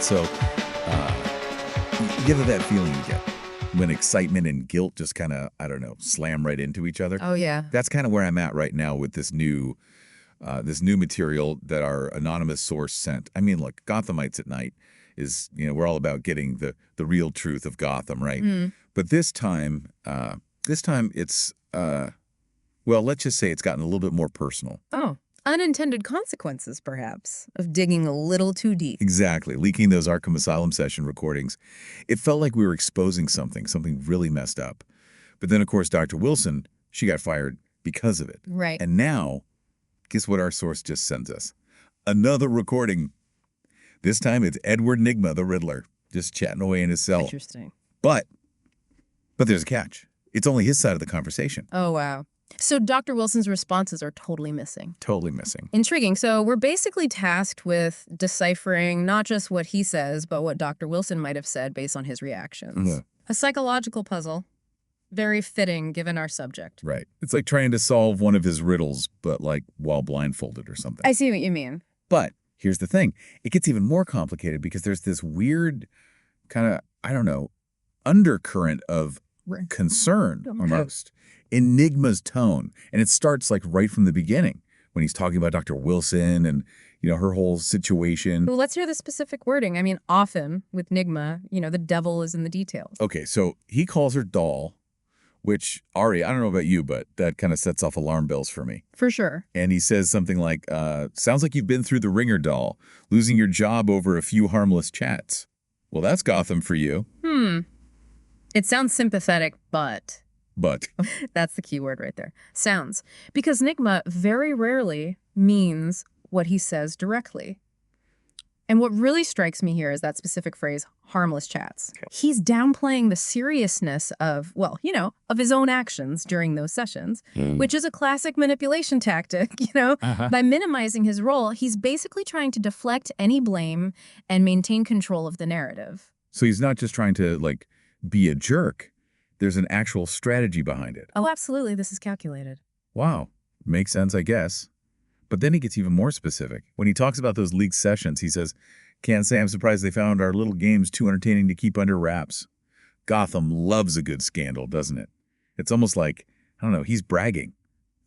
So, you get that feeling you get when excitement and guilt just kind of, I don't know, slam right into each other. Oh, yeah. That's kind of where I'm at right now with this new material that our anonymous source sent. I mean, look, Gothamites at Night is, we're all about getting the real truth of Gotham, right? But this time it's, well, let's just say it's gotten a little bit more personal. Oh, unintended consequences, perhaps, of digging a little too deep. Exactly. Leaking those Arkham Asylum session recordings. It felt like we were exposing something really messed up. But then, of course, Dr. Wilson, she got fired because of it. Right. And now, guess what our source just sends us? Another recording. This time it's Edward Nygma, the Riddler, just chatting away in his cell. Interesting. But there's a catch. It's only his side of the conversation. Oh, wow. So Dr. Wilson's responses are totally missing. Totally missing. Intriguing. So we're basically tasked with deciphering not just what he says, but what Dr. Wilson might have said based on his reactions. Yeah. A psychological puzzle. Very fitting given our subject. Right. It's like trying to solve one of his riddles, but like while blindfolded or something. I see what you mean. But here's the thing. It gets even more complicated because there's this weird kind of, I don't know, undercurrent of concern almost in Nygma's tone. And it starts like right from the beginning when he's talking about Dr. Wilson and, her whole situation. Well, let's hear the specific wording. I mean, often with Nygma, the devil is in the details. Okay, so he calls her doll, which, Ari, I don't know about you, but that kind of sets off alarm bells for me. For sure. And he says something like, sounds like you've been through the ringer, doll, losing your job over a few harmless chats. Well, that's Gotham for you. It sounds sympathetic, but... But. That's the key word right there. Sounds. Because Nygma very rarely means what he says directly. And what really strikes me here is that specific phrase, harmless chats. He's downplaying the seriousness of, of his own actions during those sessions, which is a classic manipulation tactic, By minimizing his role, he's basically trying to deflect any blame and maintain control of the narrative. So he's not just trying to, be a jerk. There's an actual strategy behind it. Oh, absolutely. This is calculated. Wow. Makes sense, I guess. But then he gets even more specific. When he talks about those leaked sessions, he says, can't say I'm surprised they found our little games too entertaining to keep under wraps. Gotham loves a good scandal, doesn't it? It's almost like, I don't know, he's bragging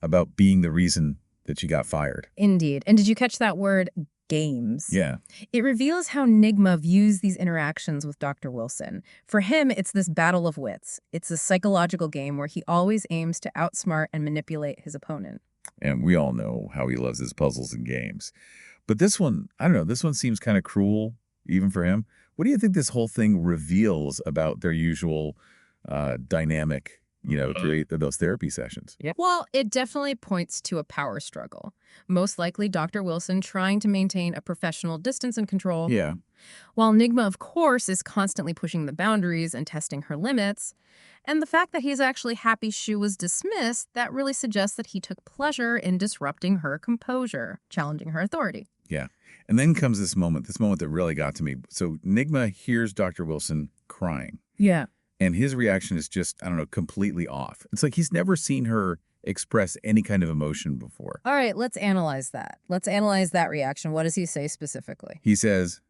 about being the reason that she got fired. Indeed. And did you catch that word, games? Yeah. It reveals how Nygma views these interactions with Dr. Wilson. For him, it's this battle of wits. It's a psychological game where he always aims to outsmart and manipulate his opponent. And we all know how he loves his puzzles and games. But this one, I don't know, this one seems kind of cruel, even for him. What do you think this whole thing reveals about their usual dynamic, through those therapy sessions? Yeah. Well, it definitely points to a power struggle. Most likely Dr. Wilson trying to maintain a professional distance and control. Yeah. While Nygma, of course, is constantly pushing the boundaries and testing her limits. And the fact that he's actually happy she was dismissed, that really suggests that he took pleasure in disrupting her composure, challenging her authority. Yeah. And then comes this moment that really got to me. So Nygma hears Dr. Wilson crying. Yeah. And his reaction is just, I don't know, completely off. It's like he's never seen her express any kind of emotion before. All right, let's analyze that. Let's analyze that reaction. What does he say specifically? He says,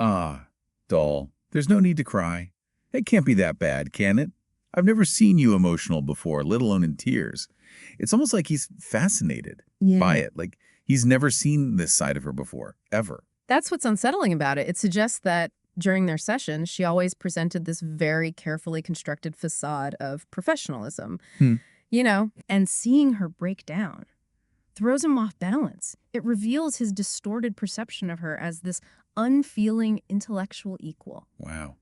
doll, there's no need to cry. It can't be that bad, can it? I've never seen you emotional before, let alone in tears. It's almost like he's fascinated by it. Like he's never seen this side of her before, ever. That's what's unsettling about it. It suggests that during their session, she always presented this very carefully constructed facade of professionalism, and seeing her break down throws him off balance. It reveals his distorted perception of her as this unfeeling intellectual equal. Wow.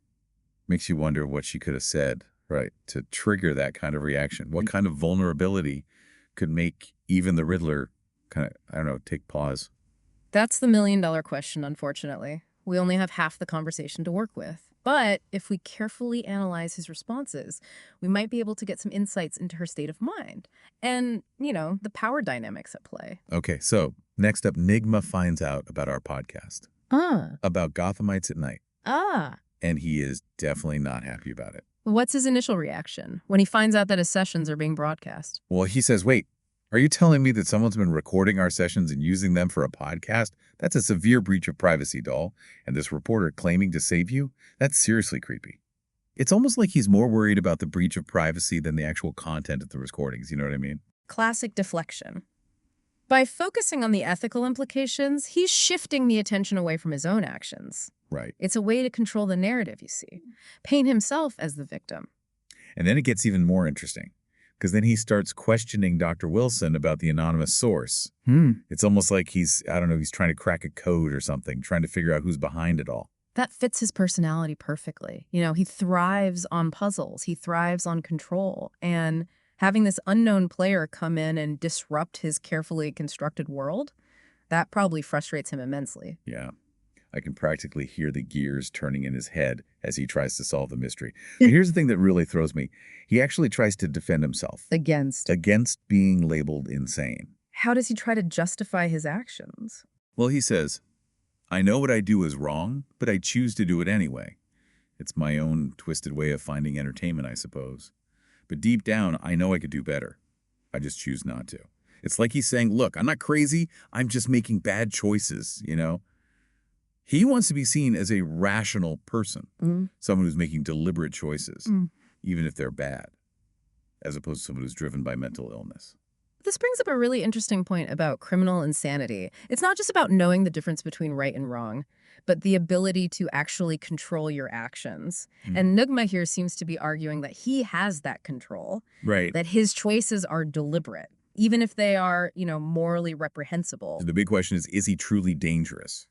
Makes you wonder what she could have said, right, to trigger that kind of reaction. What kind of vulnerability could make even the Riddler kind of, I don't know, take pause? That's the million-dollar question, unfortunately. We only have half the conversation to work with. But if we carefully analyze his responses, we might be able to get some insights into her state of mind and, the power dynamics at play. Okay, so next up, Nygma finds out about our podcast. About Gothamites at Night. And he is definitely not happy about it. What's his initial reaction when he finds out that his sessions are being broadcast? Well, he says, wait, Are you telling me that someone's been recording our sessions and using them for a podcast? That's a severe breach of privacy, doll. And this reporter claiming to save you? That's seriously creepy. It's almost like he's more worried about the breach of privacy than the actual content of the recordings, you know what I mean? Classic deflection. By focusing on the ethical implications, he's shifting the attention away from his own actions. Right. It's a way to control the narrative, you see. Paint himself as the victim. And then it gets even more interesting, because then he starts questioning Dr. Wilson about the anonymous source. It's almost like he's trying to crack a code or something, trying to figure out who's behind it all. That fits his personality perfectly. You know, he thrives on puzzles. He thrives on control. And having this unknown player come in and disrupt his carefully constructed world, that probably frustrates him immensely. Yeah. I can practically hear the gears turning in his head as he tries to solve the mystery. But here's the thing that really throws me. He actually tries to defend himself Against. against being labeled insane. How does he try to justify his actions? Well, he says, I know what I do is wrong, but I choose to do it anyway. It's my own twisted way of finding entertainment, I suppose. But deep down, I know I could do better. I just choose not to. It's like he's saying, look, I'm not crazy. I'm just making bad choices, you know? He wants to be seen as a rational person, someone who's making deliberate choices, even if they're bad, as opposed to someone who's driven by mental illness. This brings up a really interesting point about criminal insanity. It's not just about knowing the difference between right and wrong, but the ability to actually control your actions. And Nugma here seems to be arguing that he has that control, Right. that his choices are deliberate, even if they are, morally reprehensible. The big question is he truly dangerous?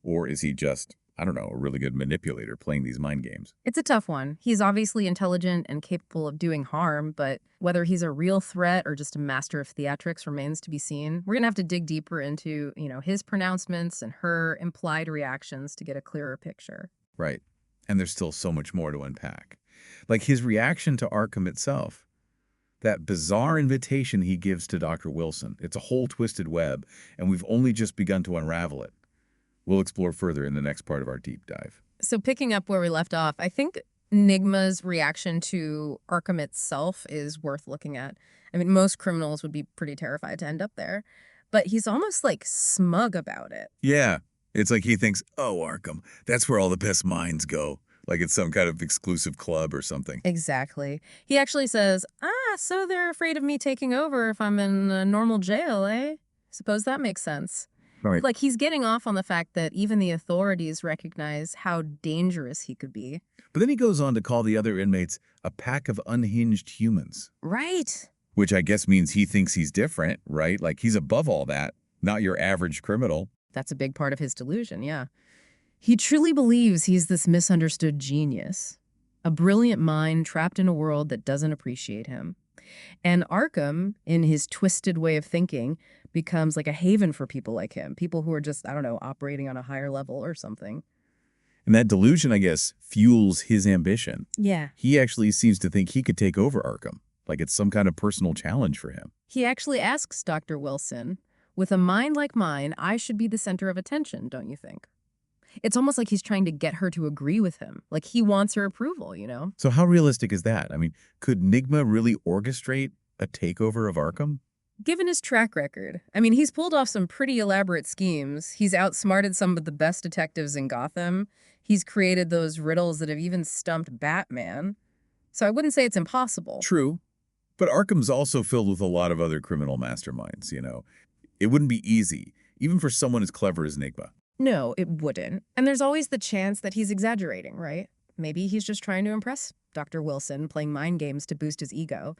Or is he just, a really good manipulator playing these mind games? It's a tough one. He's obviously intelligent and capable of doing harm, but whether he's a real threat or just a master of theatrics remains to be seen. We're going to have to dig deeper into, his pronouncements and her implied reactions to get a clearer picture. Right. And there's still so much more to unpack. Like his reaction to Arkham itself. That bizarre invitation he gives to Dr. Wilson. It's a whole twisted web, and we've only just begun to unravel it. We'll explore further in the next part of our deep dive. So picking up where we left off, I think Nigma's reaction to Arkham itself is worth looking at. I mean, most criminals would be pretty terrified to end up there, but he's almost like smug about it. Yeah. It's like he thinks, oh, Arkham, that's where all the best minds go. Like it's some kind of exclusive club or something. Exactly. He actually says, so they're afraid of me taking over if I'm in a normal jail, eh? Suppose that makes sense. Right. Like he's getting off on the fact that even the authorities recognize how dangerous he could be. But then he goes on to call the other inmates a pack of unhinged humans. Right. Which I guess means he thinks he's different, right? Like he's above all that, not your average criminal. That's a big part of his delusion, yeah. He truly believes he's this misunderstood genius, a brilliant mind trapped in a world that doesn't appreciate him. And Arkham, in his twisted way of thinking, becomes like a haven for people like him, people who are just, operating on a higher level or something. And that delusion, I guess, fuels his ambition. Yeah. He actually seems to think he could take over Arkham, like it's some kind of personal challenge for him. He actually asks Dr. Wilson, with a mind like mine, I should be the center of attention, don't you think? It's almost like he's trying to get her to agree with him. Like he wants her approval, So how realistic is that? I mean, could Nigma really orchestrate a takeover of Arkham? Given his track record, he's pulled off some pretty elaborate schemes. He's outsmarted some of the best detectives in Gotham. He's created those riddles that have even stumped Batman. So I wouldn't say it's impossible. True. But Arkham's also filled with a lot of other criminal masterminds, It wouldn't be easy, even for someone as clever as Nigma. No, it wouldn't. And there's always the chance that he's exaggerating, right? Maybe he's just trying to impress Dr. Wilson, playing mind games to boost his ego.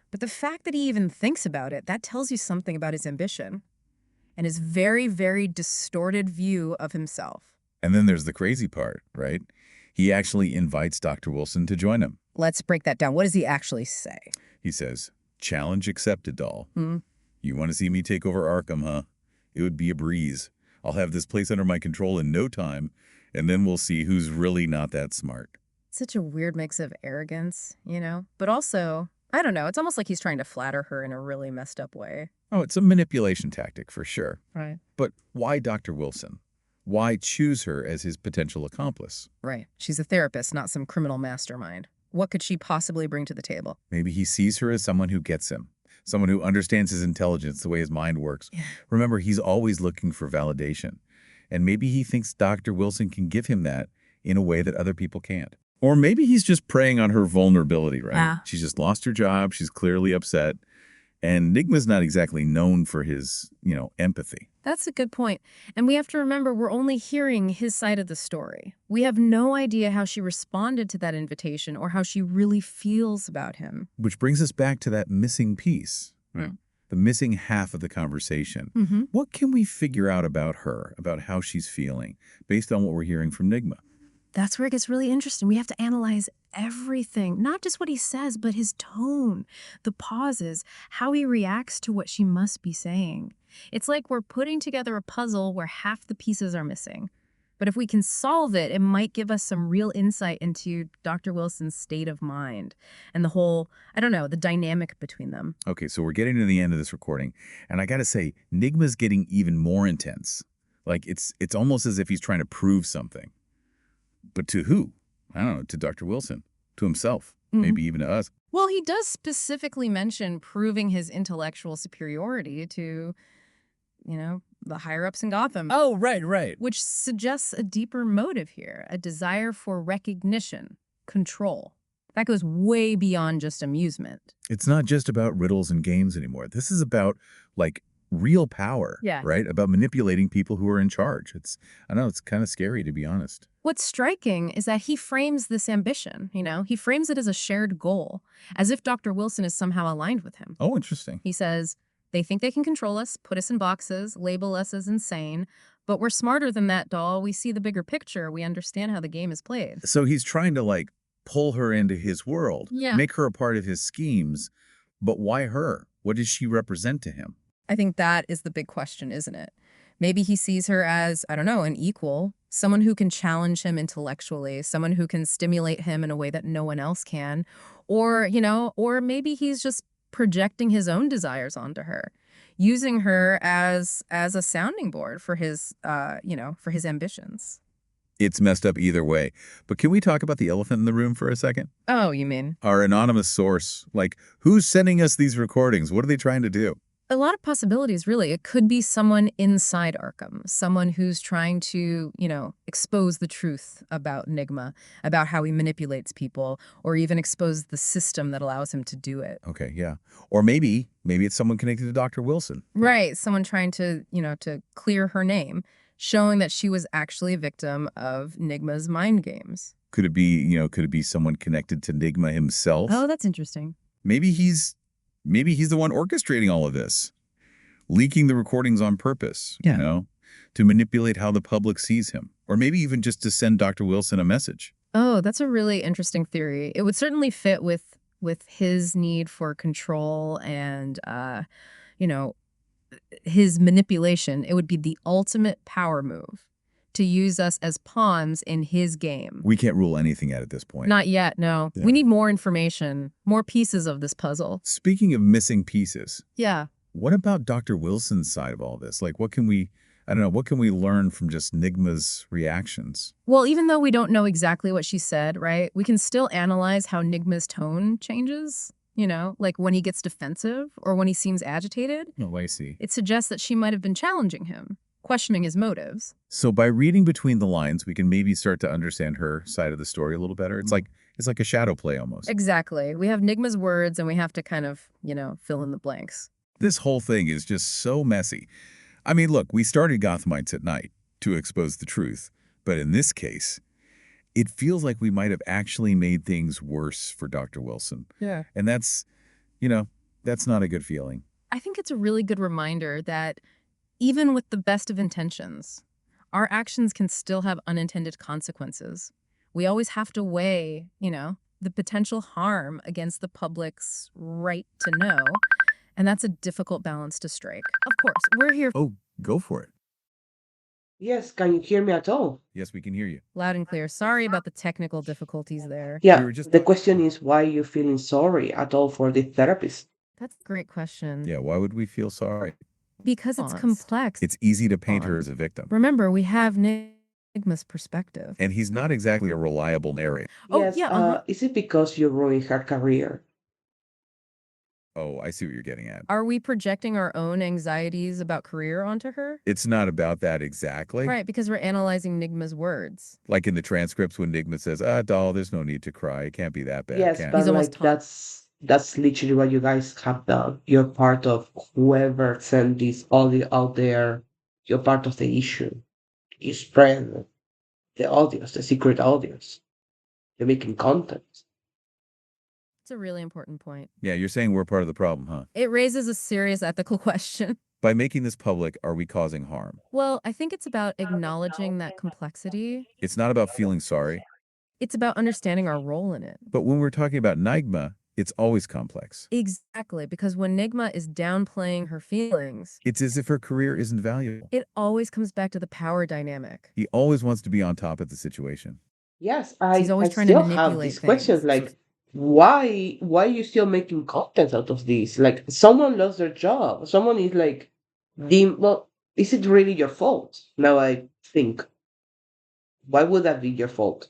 But the fact that he even thinks about it, that tells you something about his ambition and his very, very distorted view of himself. And then there's the crazy part, right? He actually invites Dr. Wilson to join him. Let's break that down. What does he actually say? He says, challenge accepted, doll. You want to see me take over Arkham, huh? It would be a breeze. I'll have this place under my control in no time, and then we'll see who's really not that smart. Such a weird mix of arrogance, But also, I don't know, it's almost like he's trying to flatter her in a really messed up way. Oh, it's a manipulation tactic for sure. Right. But why Dr. Wilson? Why choose her as his potential accomplice? Right. She's a therapist, not some criminal mastermind. What could she possibly bring to the table? Maybe he sees her as someone who gets him, someone who understands his intelligence, the way his mind works. Yeah. Remember, he's always looking for validation. And maybe he thinks Dr. Wilson can give him that in a way that other people can't. Or maybe he's just preying on her vulnerability, right? Yeah. She's just lost her job. She's clearly upset. And Nigma's not exactly known for his, empathy. That's a good point. And we have to remember we're only hearing his side of the story. We have no idea how she responded to that invitation or how she really feels about him. Which brings us back to that missing piece, Mm. the missing half of the conversation. Mm-hmm. What can we figure out about her, about how she's feeling, based on what we're hearing from Nigma? That's where it gets really interesting. We have to analyze everything, not just what he says, but his tone, the pauses, how he reacts to what she must be saying. It's like we're putting together a puzzle where half the pieces are missing. But if we can solve it, it might give us some real insight into Dr. Wilson's state of mind and the whole, the dynamic between them. Okay, so we're getting to the end of this recording, and I gotta say, Nigma's getting even more intense. Like, it's almost as if he's trying to prove something. But to who? I don't know, to Dr. Wilson, to himself, maybe even to us. Well, he does specifically mention proving his intellectual superiority to, the higher-ups in Gotham. Oh, right. Which suggests a deeper motive here, a desire for recognition, control. That goes way beyond just amusement. It's not just about riddles and games anymore. This is about, real power, Yeah. right? About manipulating people who are in charge. It's kind of scary, to be honest. What's striking is that he frames this ambition, he frames it as a shared goal, as if Dr. Wilson is somehow aligned with him. Oh, interesting. He says, they think they can control us, put us in boxes, label us as insane, but we're smarter than that, doll. We see the bigger picture. We understand how the game is played. So he's trying to, pull her into his world, Yeah. make her a part of his schemes. But why her? What does she represent to him? I think that is the big question, isn't it? Maybe he sees her as, an equal, someone who can challenge him intellectually, someone who can stimulate him in a way that no one else can. Or maybe he's just projecting his own desires onto her, using her as a sounding board for his, for his ambitions. It's messed up either way. But can we talk about the elephant in the room for a second? Oh, you mean? Our anonymous source. Who's sending us these recordings? What are they trying to do? A lot of possibilities, really. It could be someone inside Arkham, someone who's trying to, expose the truth about Nigma, about how he manipulates people, or even expose the system that allows him to do it. Okay, yeah. Or maybe it's someone connected to Dr. Wilson. Right, someone trying to, to clear her name, showing that she was actually a victim of Nigma's mind games. Could it be someone connected to Nigma himself? Oh, that's interesting. Maybe he's the one orchestrating all of this, leaking the recordings on purpose, to manipulate how the public sees him, or maybe even just to send Dr. Wilson a message. Oh, that's a really interesting theory. It would certainly fit with his need for control and, his manipulation. It would be the ultimate power move to use us as pawns in his game. We can't rule anything out at this point. Not yet, no. Yeah. We need more information, more pieces of this puzzle. Speaking of missing pieces, Yeah. what about Dr. Wilson's side of all this? What can we learn from just Nigma's reactions? Well, even though we don't know exactly what she said, right, we can still analyze how Nigma's tone changes, when he gets defensive or when he seems agitated. Oh, I see. It suggests that she might have been challenging him, questioning his motives. So by reading between the lines, we can maybe start to understand her side of the story a little better. It's like a shadow play almost. Exactly. We have Nigma's words and we have to kind of, fill in the blanks. This whole thing is just so messy. I mean, look, we started Gothamites at night to expose the truth. But in this case, it feels like we might have actually made things worse for Dr. Wilson. Yeah. And that's not a good feeling. I think it's a really good reminder that even with the best of intentions, our actions can still have unintended consequences. We always have to weigh, the potential harm against the public's right to know. And that's a difficult balance to strike. Of course, we're here Oh, go for it. Yes, can you hear me at all? Yes, we can hear you. loud and clear. Sorry about the technical difficulties there. Yeah, were just the talking- question is why you feeling sorry at all for the therapist? That's a great question. Yeah, why would we feel sorry? Because it's Nuanced. complex. It's easy to paint her as a victim. Remember, we have Nigma's perspective. And he's not exactly a reliable narrator. Oh, Yes, yeah, is it because you ruined her career? Oh, I see what you're getting at. Are we projecting our own anxieties about career onto her? It's not about that exactly. Right, because we're analyzing Nigma's words. Like in the transcripts when Nigma says, doll, there's no need to cry. It can't be that bad, Yes, can but He's it? almost like that's literally what you guys have done. You're part of whoever sent this audio out there. You're part of the issue. You spread the audios, the secret audios. You're making content. It's a really important point. Yeah, you're saying we're part of the problem, huh? It raises a serious ethical question. By making this public, are we causing harm? Well, I think it's about acknowledging that complexity. It's not about feeling sorry, It's about understanding our role in it. but when we're talking about Nigma, it's always complex. Exactly, because when Nigma is downplaying her feelings, It's as if her career isn't valuable. it always comes back to the power dynamic. He always wants to be on top of the situation. Yes, He's I always I trying to still have manipulate these questions things. like why are you still making content out of this? Like someone lost their job. Someone is like well, is it really your fault? Now I think. Why would that be your fault?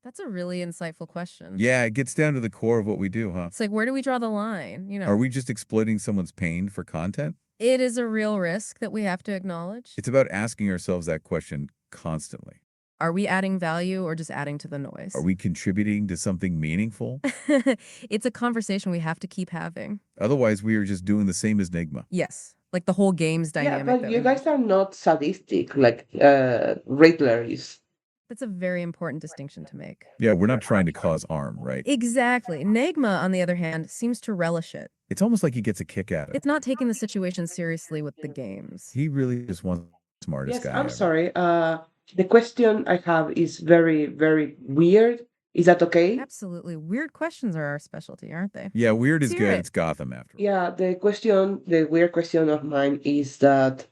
That's a really insightful question. Yeah, it gets down to the core of what we do, huh? It's like, where do we draw the line? Are we just exploiting someone's pain for content? It is a real risk that we have to acknowledge. It's about asking ourselves that question constantly. Are we adding value or just adding to the noise? Are we contributing to something meaningful? It's a conversation we have to keep having. Otherwise, we are just doing the same as Nigma. Yes, like the whole game's Yeah, dynamic but that you we guys mentioned. are not sadistic like Riddler is. That's a very important distinction to make. Yeah, we're not trying to cause harm, right? Exactly. Nagma, on the other hand, seems to relish it. It's almost like he gets a kick out of it. It's not taking the situation seriously with the games. He really just wants the smartest Yes, guy I'm ever. sorry. The question I have is very, very weird. Is that okay? Absolutely. Weird questions are our specialty, aren't they? Yeah, weird is Let's hear good. it. It's Gotham after all. Yeah, the weird question of mine is that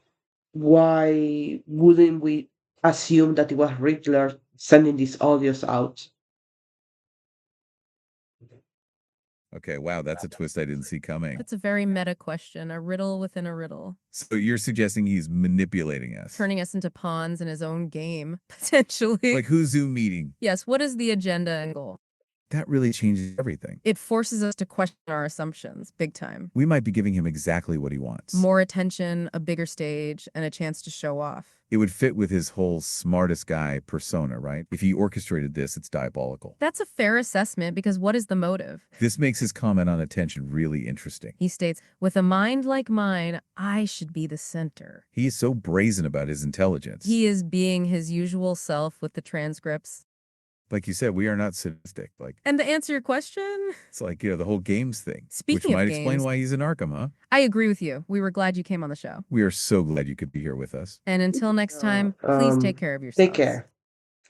why wouldn't we assume that it was Riddler sending these audios out? Okay, wow, that's a twist I didn't see coming. That's a very meta question, a riddle within a riddle, So you're suggesting he's manipulating us? turning us into pawns in his own game, potentially. Like who's Zoom meeting? Yes, what is the agenda and goal? That really changes everything. It forces us to question our assumptions, big time. We might be giving him exactly what he wants. More attention, a bigger stage, and a chance to show off. It would fit with his whole smartest guy persona, right? If he orchestrated this, it's diabolical. That's a fair assessment because what is the motive? This makes his comment on attention really interesting. He states, with a mind like mine, I should be the center. He is so brazen about his intelligence. He is being his usual self with the transcripts. Like you said, we are not sadistic. Like, And to answer your question, it's like, the whole games thing. Speaking which of might explain games- why he's in Arkham, huh? I agree with you. We were glad you came on the show. We are so glad you could be here with us. And until next time, please take care of yourselves. Take care.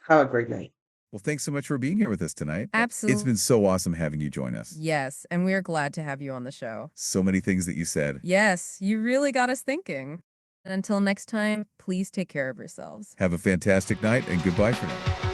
Have a great night. Well, thanks so much for being here with us tonight. Absolutely. It's been so awesome having you join us. Yes, and we are glad to have you on the show. So many things that you said. Yes, you really got us thinking. And until next time, please take care of yourselves. Have a fantastic night and goodbye for now.